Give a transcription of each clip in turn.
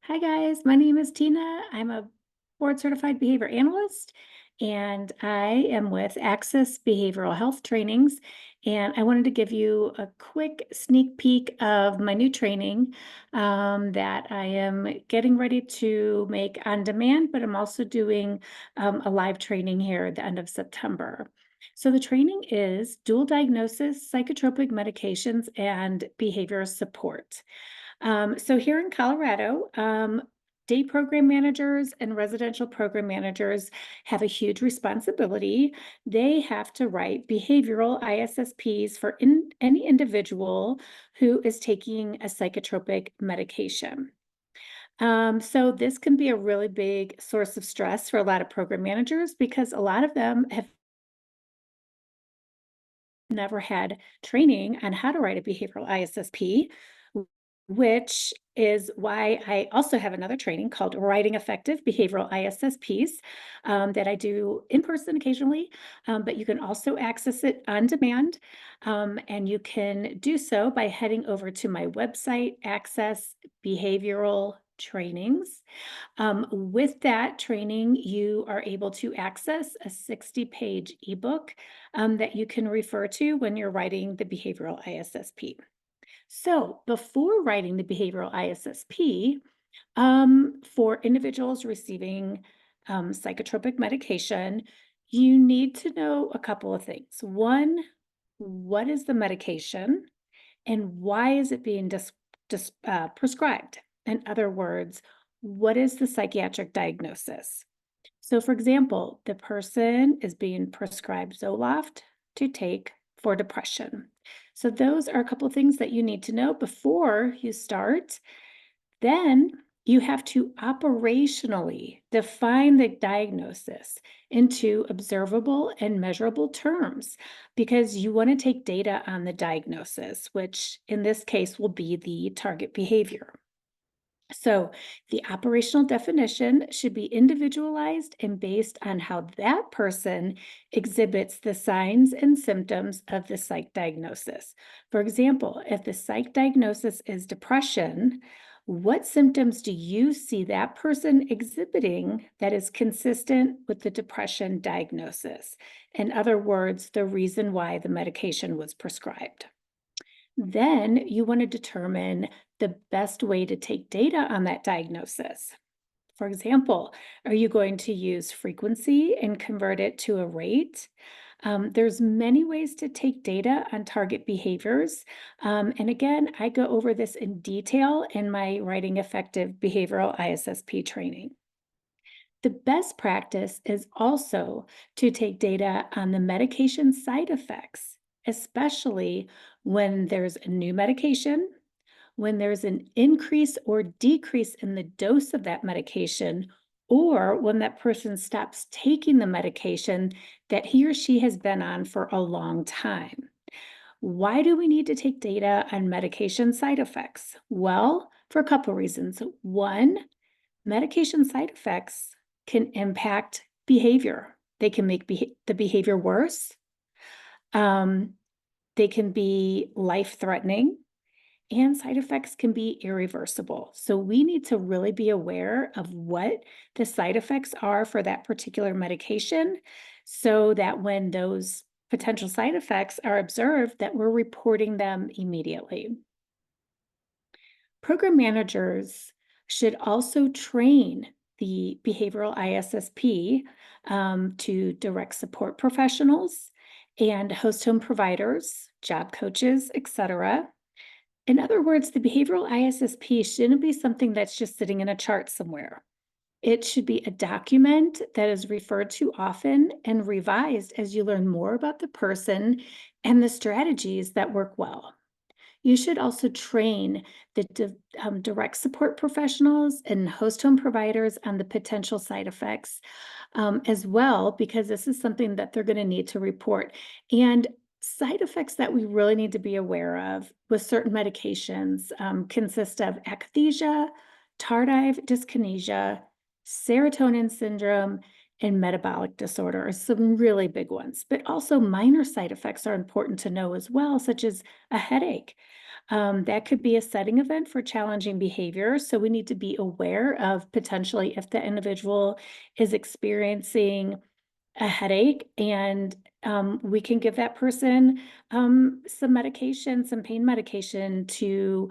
Hi guys, my name is Tina. I'm a board certified behavior analyst and I am with Access Behavioral Health Trainings. And I wanted to give you a quick sneak peek of my new training that I am getting ready to make on demand, but I'm also doing a live training here at the end of September. So the training is dual diagnosis, psychotropic medications, and behavioral support. So here in Colorado, day program managers and residential program managers have a huge responsibility. They have to write behavioral ISSPs for any individual who is taking a psychotropic medication. So this can be a really big source of stress for a lot of program managers because a lot of them have never had training on how to write a behavioral ISSP, which is why I also have another training called Writing Effective Behavioral ISSPs that I do in person occasionally, but you can also access it on demand. And you can do so by heading over to my website, Access Behavioral Trainings. With that training, you are able to access a 60-page ebook that you can refer to when you're writing the behavioral ISSP. So, before writing the behavioral ISSP, for individuals receiving psychotropic medication, you need to know a couple of things. One, what is the medication and why is it being prescribed? In other words, what is the psychiatric diagnosis? So, for example, the person is being prescribed Zoloft to take for depression. So, those are a couple things that you need to know before you start. Then you have to operationally define the diagnosis into observable and measurable terms because you want to take data on the diagnosis, which in this case will be the target behavior. So, the operational definition should be individualized and based on how that person exhibits the signs and symptoms of the psych diagnosis. For example, if the psych diagnosis is depression, what symptoms do you see that person exhibiting that is consistent with the depression diagnosis? In other words, the reason why the medication was prescribed. Then you want to determine the best way to take data on that diagnosis. For example, are you going to use frequency and convert it to a rate? There's many ways to take data on target behaviors. And again, I go over this in detail in my Writing Effective Behavioral ISSP training. The best practice is also to take data on the medication side effects, especially when there's a new medication, when there's an increase or decrease in the dose of that medication, or when that person stops taking the medication that he or she has been on for a long time. Why do we need to take data on medication side effects? Well, for a couple reasons. One, medication side effects can impact behavior. They can make the behavior worse. Um, they can be life-threatening, and side effects can be irreversible. So we need to really be aware of what the side effects are for that particular medication so that when those potential side effects are observed, that we're reporting them immediately. Program managers should also train the behavioral ISSP to direct support professionals and host home providers, job coaches, etc. In other words, the behavioral ISSP shouldn't be something that's just sitting in a chart somewhere. It should be a document that is referred to often and revised as you learn more about the person and the strategies that work well. You should also train the direct support professionals and host home providers on the potential side effects as well, because this is something that they're going to need to report. And side effects that we really need to be aware of with certain medications consist of akathisia, tardive dyskinesia, serotonin syndrome, and metabolic disorder are some really big ones. But also minor side effects are important to know as well, such as a headache. That could be a setting event for challenging behavior. So we need to be aware of potentially if the individual is experiencing a headache, and we can give that person some medication, some pain medication to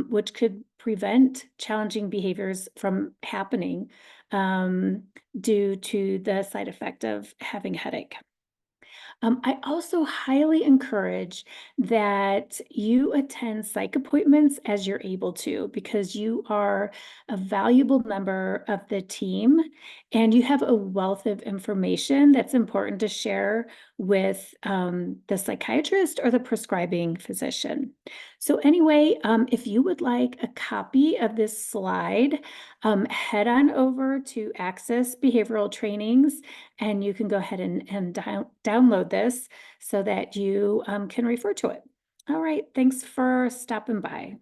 which could prevent challenging behaviors from happening um, due to the side effect of having headache. I also highly encourage that you attend psych appointments as you're able to, because you are a valuable member of the team and you have a wealth of information that's important to share with the psychiatrist or the prescribing physician. So, anyway, if you would like a copy of this slide, head on over to Access Behavioral Trainings and you can go ahead and download this so that you can refer to it. All right, thanks for stopping by.